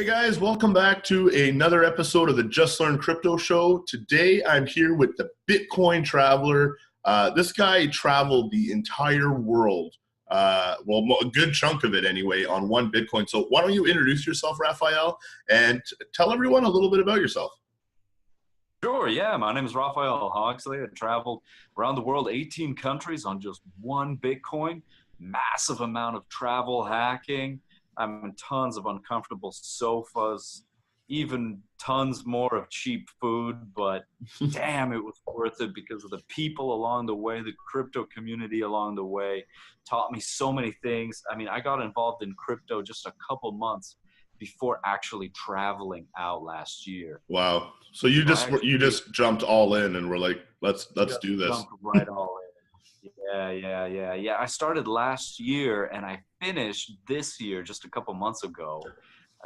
Hey guys, welcome back to another episode of the Just Learn Crypto Show. Today I'm here with the Bitcoin Traveler. This guy traveled the entire world, a good chunk of it anyway, on one Bitcoin. So why don't you introduce yourself, Raphael, and tell everyone a little bit about yourself. Sure, yeah. My name is Raphael Hawksley. I traveled around the world, 18 countries on just one Bitcoin. Massive amount of travel hacking. I'm in tons of uncomfortable sofas, even tons more of cheap food, but damn, it was worth it because of the people along the way, the crypto community along the way taught me so many things. I mean, I got involved in crypto just a couple months before actually traveling out last year. Wow. So you just jumped all in and were like, let's do this. Jumped right all in. Yeah. I started last year and I finished this year just a couple months ago.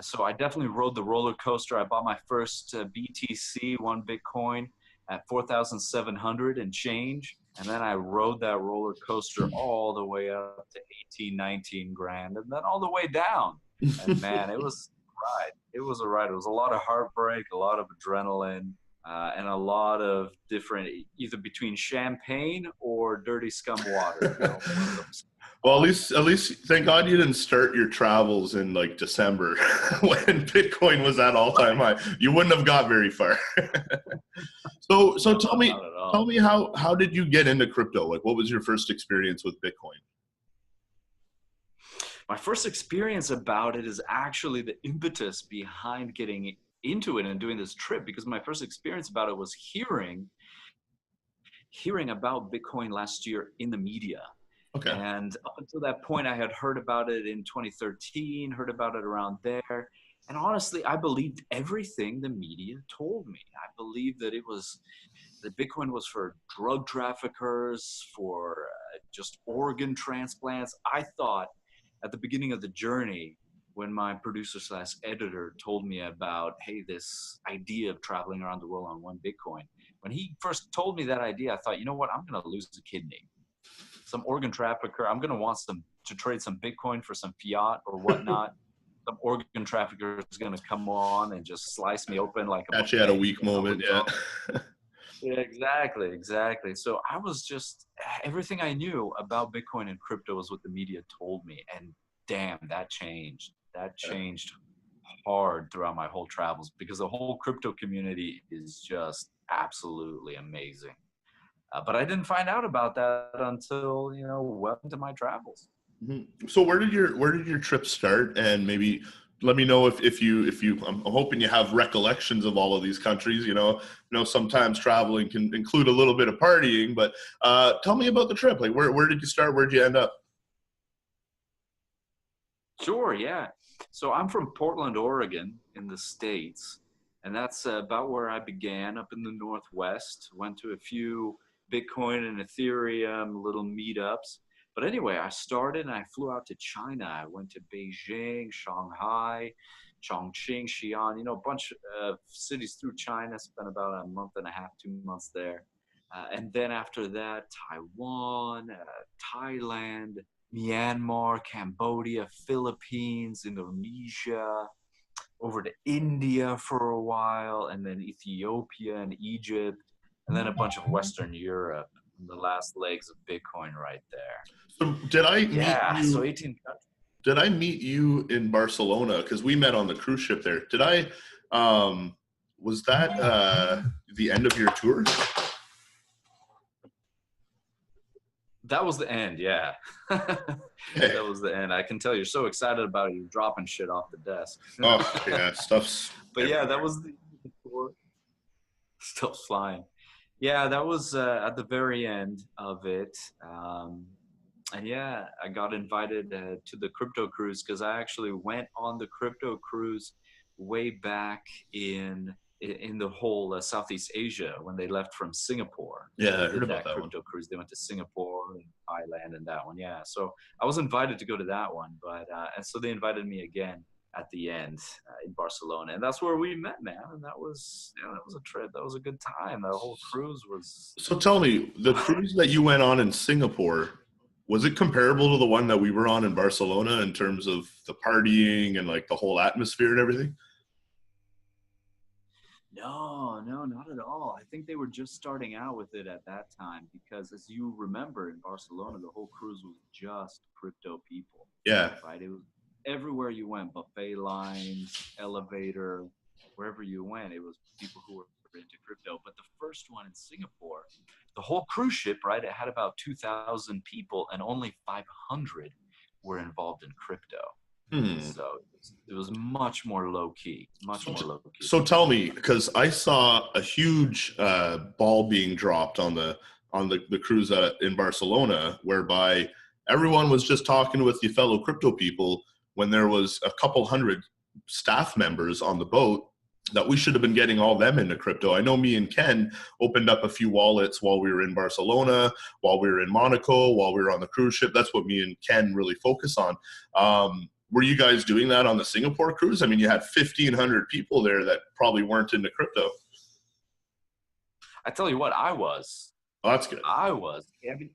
So I definitely rode the roller coaster. I bought my first BTC, one Bitcoin, at 4,700 and change. And then I rode that roller coaster all the way up to 18, 19 grand and then all the way down. And man, it was a ride. It was a ride. It was a lot of heartbreak, a lot of adrenaline. And a lot of different, either between champagne or dirty scum water. You know, well, at least, thank God you didn't start your travels in like December when Bitcoin was at all-time high. You wouldn't have got very far. So tell me how did you get into crypto? Like, what was your first experience with Bitcoin? My first experience about it is actually the impetus behind getting into it and doing this trip, because my first experience about it was hearing about Bitcoin last year in the media. Okay. And up until that point, I had heard about it in 2013, heard about it around there. And honestly, I believed everything the media told me. I believed that Bitcoin was for drug traffickers, for just organ transplants. I thought at the beginning of the journey, when my producer/editor told me about, hey, this idea of traveling around the world on one Bitcoin, when he first told me that idea, I thought, you know what, I'm going to lose a kidney. Some organ trafficker, I'm going to want to trade some Bitcoin for some fiat or whatnot. Some organ trafficker is going to come on and just slice me open like a Actually had a weak moment, yeah. Yeah, exactly. So I was just, everything I knew about Bitcoin and crypto was what the media told me. And damn, that changed. That changed hard throughout my whole travels, because the whole crypto community is just absolutely amazing. But I didn't find out about that until, well into my travels. Mm-hmm. So where did your trip start? And maybe let me know if you I'm hoping you have recollections of all of these countries. Sometimes traveling can include a little bit of partying, but tell me about the trip. Like where did you start? Where'd you end up? Sure, yeah. So I'm from Portland, Oregon in the States, and that's about where I began, up in the Northwest. Went to a few Bitcoin and Ethereum little meetups. But anyway, I started and I flew out to China. I went to Beijing, Shanghai, Chongqing, Xi'an, a bunch of cities through China. Spent about a month and a half, 2 months there. And then after that, Taiwan, Thailand, Myanmar, Cambodia, Philippines, Indonesia, over to India for a while, and then Ethiopia and Egypt, and then a bunch of Western Europe, and the last legs of Bitcoin right there. So did I meet you? So 18 countries. Did I meet you in Barcelona? Because we met on the cruise ship there. Did I? Was that the end of your tour? That was the end, yeah. That was the end. I can tell you're so excited about it. You're dropping shit off the desk. Oh, yeah, stuff's But everywhere. yeah, that was the tour. Still flying. Yeah, that was at the very end of it. And yeah, I got invited to the crypto cruise, because I actually went on the crypto cruise way back in the whole Southeast Asia when they left from Singapore. Yeah, I They heard did about that crypto one. cruise. They went to Singapore and Thailand and that one. Yeah, so I was invited to go to that one, but and so they invited me again at the end in Barcelona, and that's where we met, man. And that was a trip. That was a good time. That whole cruise was. So tell me, the cruise that you went on in Singapore, was it comparable to the one that we were on in Barcelona in terms of the partying and like the whole atmosphere and everything? No, not at all. I think they were just starting out with it at that time because, as you remember, in Barcelona, the whole cruise was just crypto people, Yeah. right? It was everywhere you went, buffet lines, elevator, wherever you went, it was people who were into crypto. But the first one in Singapore, the whole cruise ship, right? It had about 2,000 people, and only 500 were involved in crypto. Hmm. So it was much more low key, much So, more low key. so tell me, because I saw a huge ball being dropped on the cruise in Barcelona, whereby everyone was just talking with the fellow crypto people when there was a couple hundred staff members on the boat that we should have been getting all them into crypto. I know me and Ken opened up a few wallets while we were in Barcelona, while we were in Monaco, while we were on the cruise ship. That's what me and Ken really focus on. Were you guys doing that on the Singapore cruise? I mean, you had 1,500 people there that probably weren't into crypto. I tell you what, I was. Oh, that's good. I was.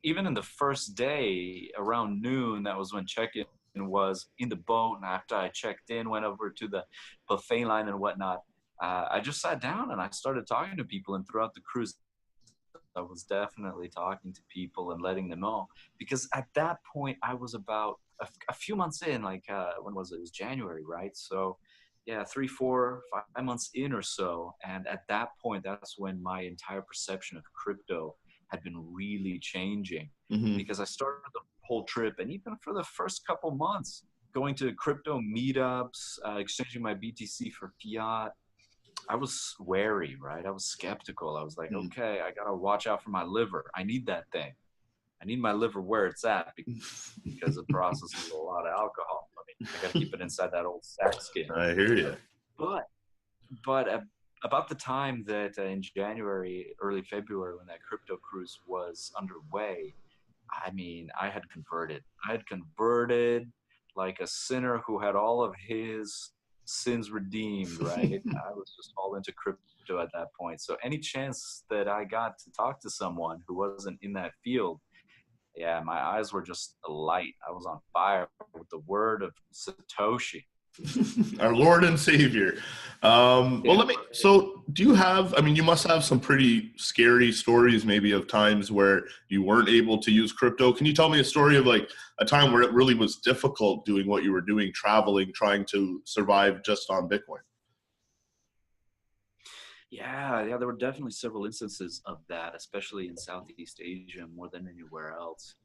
Even in the first day around noon, that was when check-in was in the boat. And after I checked in, went over to the buffet line and whatnot, I just sat down and I started talking to people. And throughout the cruise, I was definitely talking to people and letting them know. Because at that point, I was about a few months in, like, when was it? It was January, right? So, yeah, 3, 4, 5 months in or so. And at that point, that's when my entire perception of crypto had been really changing Hmm. because I started the whole trip, and even for the first couple months, going to crypto meetups, exchanging my BTC for fiat. I was wary, right? I was skeptical. I was like, okay, I gotta watch out for my liver. I need that thing. I need my liver where it's at because it processes a lot of alcohol. I mean, I gotta keep it inside that old sack skin. I hear you. But but about the time that in January, early February, when that crypto cruise was underway, I mean, I had converted. I had converted like a sinner who had all of his sins redeemed, right? I was just all into crypto at that point. So any chance that I got to talk to someone who wasn't in that field, yeah, my eyes were just alight. I was on fire with the word of Satoshi. Our Lord and Savior. Well, Yeah. so do you have, I mean, you must have some pretty scary stories maybe of times where you weren't able to use crypto. Can you tell me a story of like a time where it really was difficult doing what you were doing, traveling, trying to survive just on Bitcoin? Yeah, there were definitely several instances of that, especially in Southeast Asia more than anywhere else.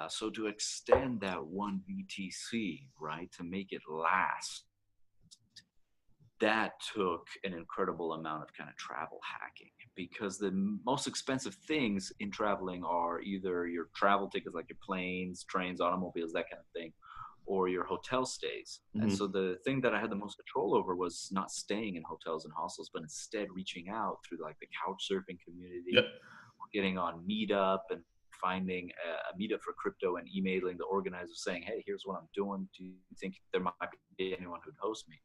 So to extend that one BTC, right, to make it last, that took an incredible amount of kind of travel hacking because the most expensive things in traveling are either your travel tickets, like your planes, trains, automobiles, that kind of thing, or your hotel stays. And Hmm. so the thing that I had the most control over was not staying in hotels and hostels, but instead reaching out through like the couch surfing Yep. community, getting on Meetup and finding a meetup for crypto and emailing the organizer saying, hey, here's what I'm doing. Do you think there might be anyone who'd host me?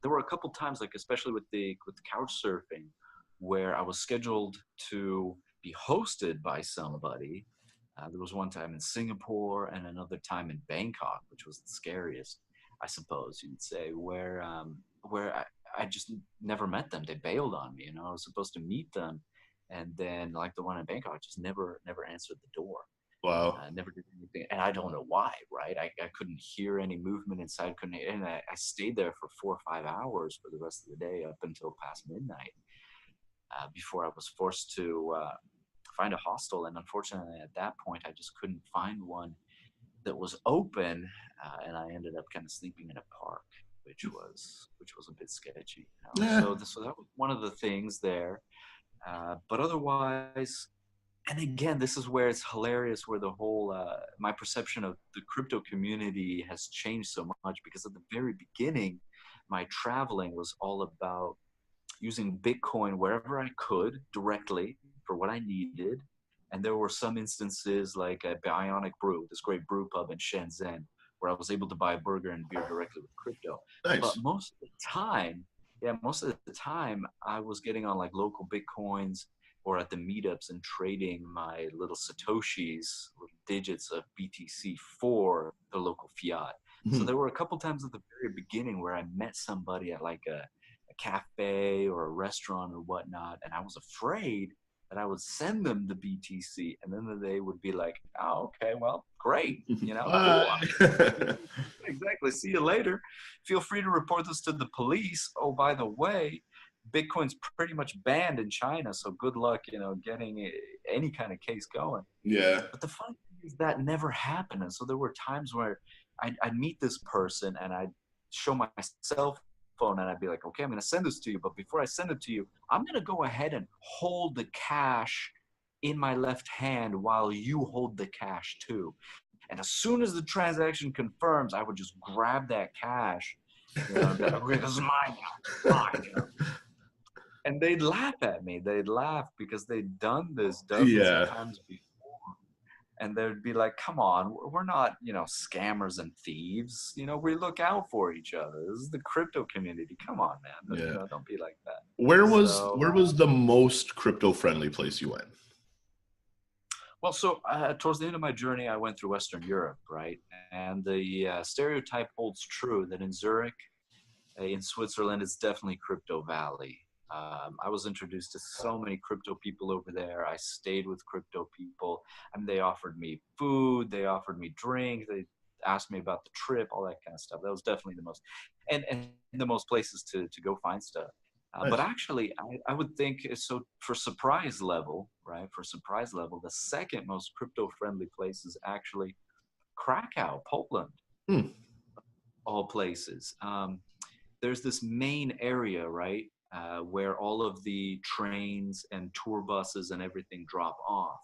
There were a couple times, like especially with the couch surfing, where I was scheduled to be hosted by somebody. There was one time in Singapore and another time in Bangkok, which was the scariest, I suppose you'd say, where I just never met them. They bailed on me. I was supposed to meet them, and then like the one in Bangkok, just never answered the door. Wow. Never did anything, and I don't know why. Right? I couldn't hear any movement inside. Couldn't, and I stayed there for 4 or 5 hours for the rest of the day up until past midnight before I was forced to find a hostel. And unfortunately, at that point, I just couldn't find one that was open, and I ended up kind of sleeping in a park, which was a bit sketchy. Yeah. So that was one of the things there. But otherwise, and again, this is where it's hilarious, where the whole my perception of the crypto community has changed so much, because at the very beginning, my traveling was all about using Bitcoin wherever I could directly for what I needed. And there were some instances like a Bionic Brew, this great brew pub in Shenzhen, where I was able to buy a burger and beer directly with crypto. But Nice. most of the time, I was getting on like local Bitcoins or at the meetups and trading my little Satoshis, little digits of BTC for the local fiat. So Mhm. there were a couple times at the very beginning where I met somebody at like a cafe or a restaurant or whatnot, and I was afraid that I would send them the BTC, and then they would be like, "Oh, okay, well, great, cool. Bye. Exactly. See you later. Feel free to report this to the police. Oh, by the way, Bitcoin's pretty much banned in China, so good luck, getting any kind of case going." Yeah. But the funny thing is that never happened. And so there were times where I'd meet this person and I'd show my cell phone and I'd be like, okay, I'm going to send this to you. But before I send it to you, I'm going to go ahead and hold the cash in my left hand while you hold the cash too. And as soon as the transaction confirms, I would just grab that cash, and be like, okay, this is mine now, mine. And they'd laugh at me. They'd laugh because they'd done this dozens of Yeah. times before. And they'd be like, come on, we're not, scammers and thieves. We look out for each other. This is the crypto community. Come on, man. Yeah. Don't be like that. Where So, was the most crypto friendly place you went? well, so towards the end of my journey, I went through Western Europe, right? And the stereotype holds true that in Zurich, in Switzerland, it's definitely Crypto Valley. I was introduced to so many crypto people over there. I stayed with crypto people. I mean, they offered me food, they offered me drink, they asked me about the trip, all that kind of stuff. That was definitely the most, and the most places to go find stuff. But Nice. actually, I would think so for surprise level, right? For surprise level, the second most crypto friendly place is actually Krakow, Poland, Hmm. all places. There's this main area, right, where all of the trains and tour buses and everything drop off.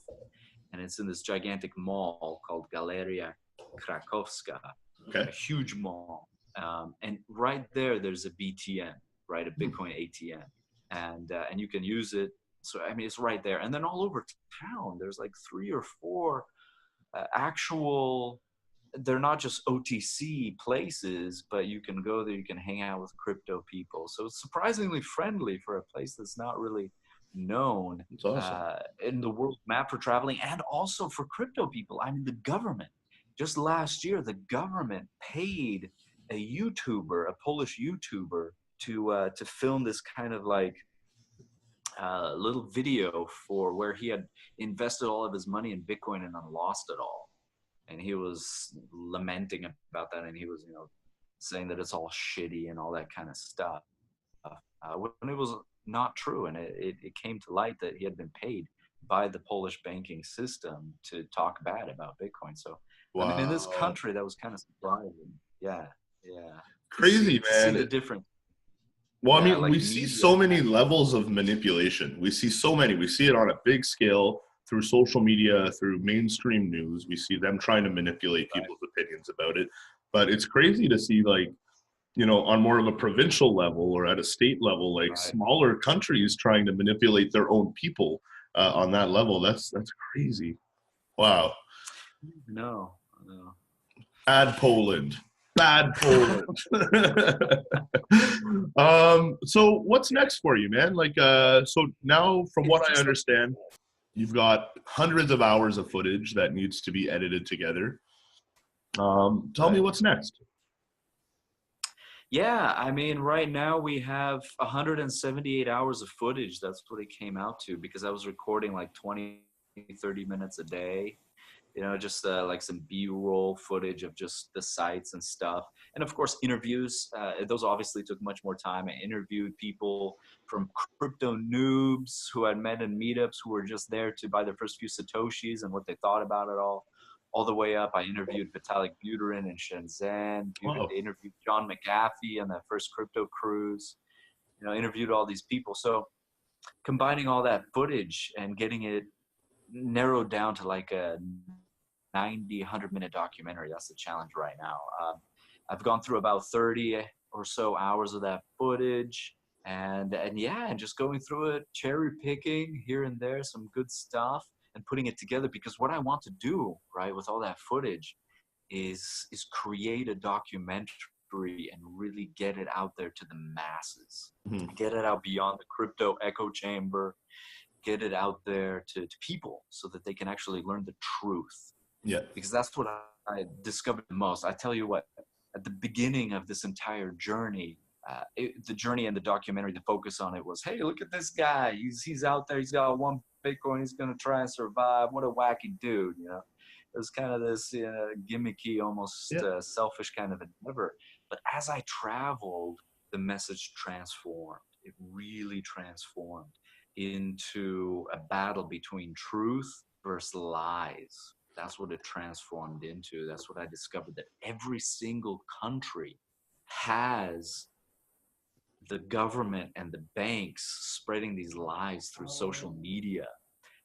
And it's in this gigantic mall called Galeria Krakowska, Okay. a huge mall. And right there's a BTN, right, a Bitcoin ATM. And you can use it. So, I mean, it's right there. And then all over town, there's like 3 or 4 actual, they're not just OTC places, but you can go there, you can hang out with crypto people. So it's surprisingly friendly for a place that's not really known That's awesome. in the world map for traveling and also for crypto people. I mean, the government, just last year, the government paid a YouTuber, a Polish YouTuber, to film this kind of like little video for where he had invested all of his money in Bitcoin and then lost it all. And he was lamenting about that, and he was, saying that it's all shitty and all that kind of stuff. When it was not true, and it came to light that he had been paid by the Polish banking system to talk bad about Bitcoin. So, I mean, in this Wow. country, that was kind of surprising. Yeah, yeah. Crazy, To see man. the difference. Well, I Yeah, mean, like we see media. so many levels of manipulation. We see so many. We see it on a big scale through social media, through mainstream news. We see them trying to manipulate Right, people's opinions about it. But it's crazy to see, like, on more of a provincial level or at a state level, like right. smaller countries trying to manipulate their own people on that level. That's crazy. Wow. No, no. Bad Poland. Bad Poland. So what's next for you, man? Like, so now from It's what I just like, understand, you've got hundreds of hours of footage that needs to be edited together. Tell me right. what's next. Yeah, I mean, right now we have 178 hours of footage. That's what it came out to because I was recording like 20, 30 minutes a day, just like some B-roll footage of just the sites and stuff. And of course, interviews. Those obviously took much more time. I interviewed people from crypto noobs who I'd met in meetups who were just there to buy their first few Satoshis and what they thought about it all the way up. I interviewed Vitalik Buterin in Shenzhen, Wow. interviewed John McAfee on that first crypto cruise, interviewed all these people. So combining all that footage and getting it narrowed down to like a 90, 100-minute documentary, that's the challenge right now. I've gone through about 30 or so hours of that footage. And yeah, and just going through it, cherry picking here and there, some good stuff, and putting it together. Because what I want to do, right, with all that footage, is create a documentary and really get it out there to the masses, Mhm. get it out beyond the crypto echo chamber, get it out there to people so that they can actually learn the truth. Yeah. Because that's what I discovered the most. I tell you what, at the beginning of this entire journey, the journey and the documentary, the focus on it was, hey, look at this guy. He's out there. He's got 1 Bitcoin. He's going to try and survive. What a wacky dude, you know. It was kind of this gimmicky, almost selfish kind of endeavor. But as I traveled, the message transformed. It really transformed into a battle between truth versus lies. That's what it transformed into. That's what I discovered, that every single country has the government and the banks spreading these lies through social media.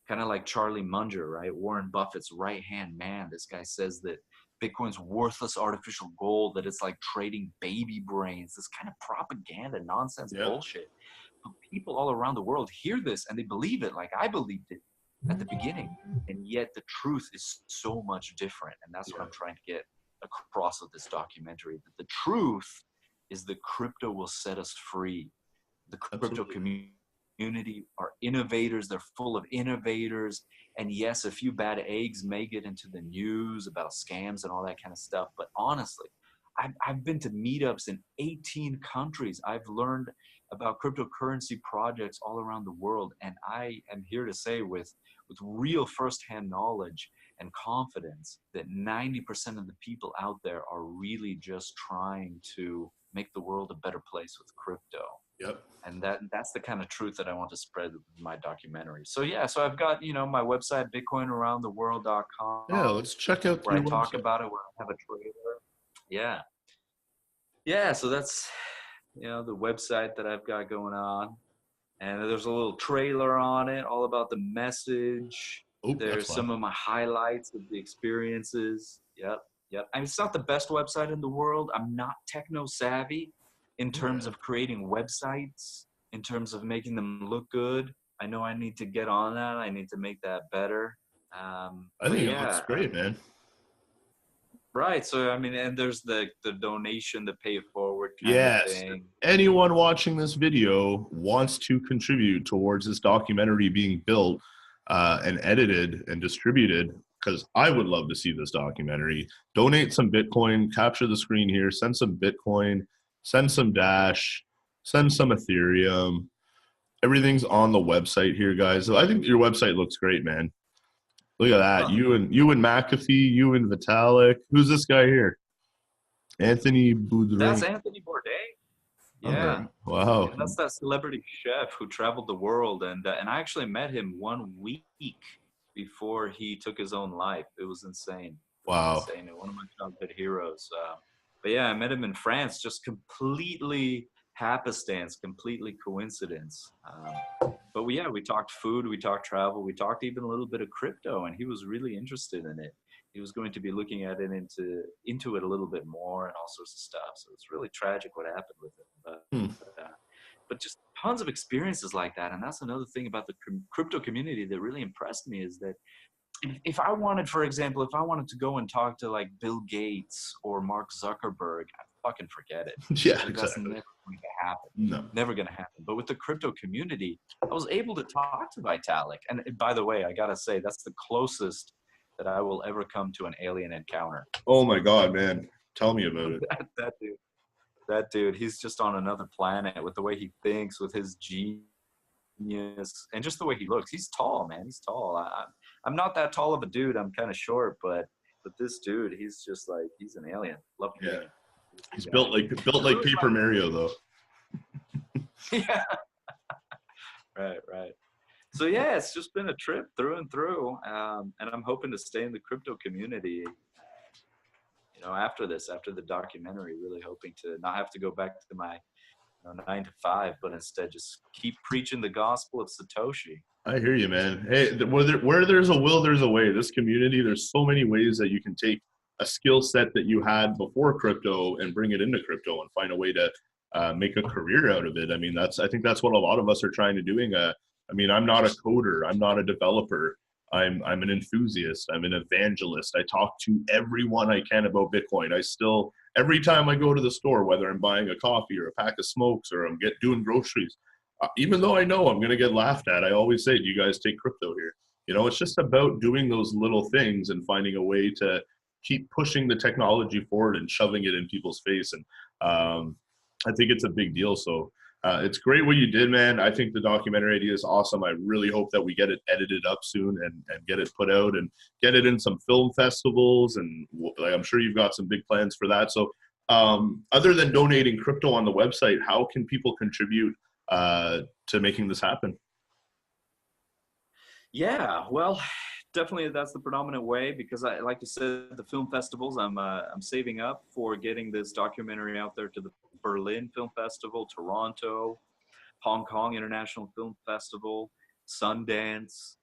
Kind of like Charlie Munger, right? Warren Buffett's right-hand man. This guy says that Bitcoin's worthless artificial gold, that it's like trading baby brains, this kind of propaganda, nonsense bullshit. But people all around the world hear this and they believe it like I believed it at the beginning. And yet the truth is so much different. And that's what I'm trying to get across with this documentary. That the truth is that crypto will set us free. The crypto community are innovators. They're full of innovators. And yes, a few bad eggs may get into the news about scams and all that kind of stuff. But honestly, I've been to meetups in 18 countries. I've learned about cryptocurrency projects all around the world. And I am here to say with real firsthand knowledge and confidence that 90% of the people out there are really just trying to make the world a better place with crypto. Yep. And that's the kind of truth that I want to spread with my documentary. So yeah, so I've got, you know, my website, bitcoinaroundtheworld.com. Yeah, let's check out where I talk about it, where I have a trailer. Yeah. Yeah, so that's, you know, the website that I've got going on. And there's a little trailer on it, all about the message. Oh, there's some of my highlights of the experiences. Yep. I mean, it's not the best website in the world. I'm not techno savvy in terms of creating websites, in terms of making them look good. I know I need to get on that. I need to make that better. I think it looks great, man. Right. So, I mean, and there's the donation, the pay it forward kind of thing. Anyone watching this video wants to contribute towards this documentary being built and edited and distributed, because I would love to see this documentary. Donate some Bitcoin, capture the screen here, send some Bitcoin, send some Dash, send some Ethereum. Everything's on the website here, guys. So I think your website looks great, man. Look at that. You and McAfee, you and Vitalik. Who's this guy here? Anthony Bourdain. That's Anthony Bourdain. Yeah. Oh, wow. Yeah, that's that celebrity chef who traveled the world, and I actually met him 1 week before he took his own life. It was insane. Wow. Insane. One of my childhood heroes. But yeah, I met him in France, just completely happenstance, completely coincidence. But we talked food, we talked travel, we talked even a little bit of crypto, and he was really interested in it. He was going to be looking at it into it a little bit more and all sorts of stuff. So it's really tragic what happened with it. But just tons of experiences like that. And that's another thing about the crypto community that really impressed me, is that if I wanted, for example, if I wanted to go and talk to like Bill Gates or Mark Zuckerberg, I'd fucking forget it. Yeah, like, exactly. That's never going to happen. No. Never going to happen. But with the crypto community, I was able to talk to Vitalik. And by the way, I got to say, that's the closest that I will ever come to an alien encounter. Oh my God, man. Tell me about it. That dude, he's just on another planet with the way he thinks, with his genius, and just the way he looks. He's tall, man. He's tall. I'm not that tall of a dude. I'm kind of short, but this dude, he's just like, he's an alien. Love him. Yeah. He's built like Paper Mario, though. Yeah. Right. So yeah, it's just been a trip through and through, and I'm hoping to stay in the crypto community. You know, after the documentary, really hoping to not have to go back to my 9 to 5, but instead just keep preaching the gospel of Satoshi. I hear you, man. Hey, where there's a will, there's a way. This community, there's so many ways that you can take a skill set that you had before crypto and bring it into crypto and find a way to make a career out of it. I mean, I think that's what a lot of us are trying to doing. I mean, I'm not a coder. I'm not a developer. I'm an enthusiast. I'm an evangelist. I talk to everyone I can about Bitcoin. Every time I go to the store, whether I'm buying a coffee or a pack of smokes or I'm doing groceries, even though I know I'm going to get laughed at, I always say, do you guys take crypto here? You know, it's just about doing those little things and finding a way to keep pushing the technology forward and shoving it in people's face. And I think it's a big deal. So it's great what you did, man. I think the documentary idea is awesome. I really hope that we get it edited up soon and get it put out and get it in some film festivals. And like, I'm sure you've got some big plans for that. So other than donating crypto on the website, how can people contribute to making this happen? Yeah, well, definitely that's the predominant way because I like to say the film festivals. I'm saving up for getting this documentary out there to the Berlin Film Festival, Toronto, Hong Kong International Film Festival, Sundance.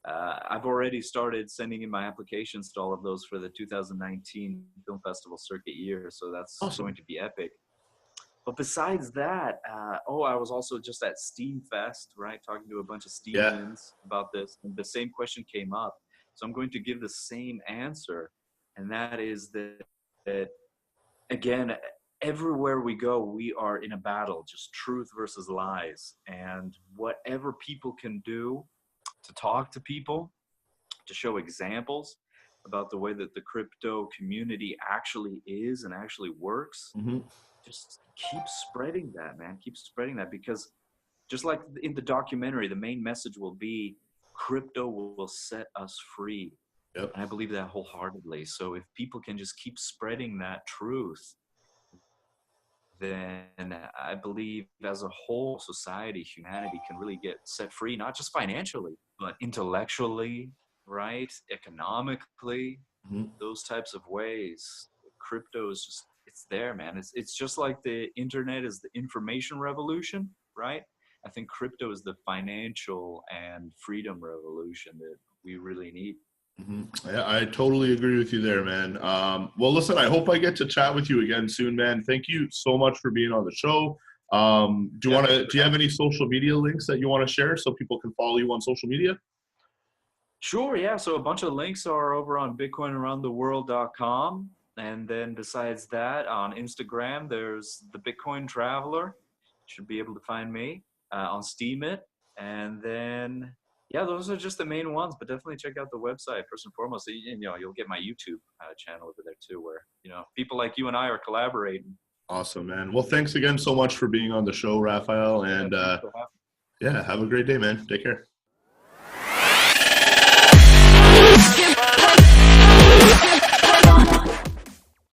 I've already started sending in my applications to all of those for the 2019 Film Festival circuit year, so that's Awesome. going to be epic. But besides that, I was also just at Steam Fest, right, talking to a bunch of Yeah. Steemians about this, and the same question came up. So I'm going to give the same answer, and that is that again, everywhere we go, we are in a battle, just truth versus lies. And whatever people can do to talk to people, to show examples about the way that the crypto community actually is and actually works, Hmm. just keep spreading that, man. Keep spreading that because just like in the documentary, the main message will be crypto will set us free. Yep. And I believe that wholeheartedly. So if people can just keep spreading that truth, then I believe as a whole society, humanity can really get set free, not just financially, but intellectually, right? Economically, Hmm. those types of ways. Crypto is just, it's there, man. It's just like the internet is the information revolution, right? I think crypto is the financial and freedom revolution that we really need. Hmm. Yeah, I totally agree with you there, man. Well, listen, I hope I get to chat with you again soon, man. Thank you so much for being on the show. Yeah, thanks Do for you have having any me. social media links that you want to share so people can follow you on social media? Sure, yeah. So a bunch of links are over on bitcoinaroundtheworld.com. And then besides that, on Instagram, there's the Bitcoin Traveler. Should be able to find me on Steemit. And then, yeah, those are just the main ones. But definitely check out the website first and foremost. And, you'll get my YouTube channel over there too, where people like you and I are collaborating. Awesome, man. Well, thanks again so much for being on the show, Raphael. Yeah, And thanks for having me. yeah, have a great day, man. Take care.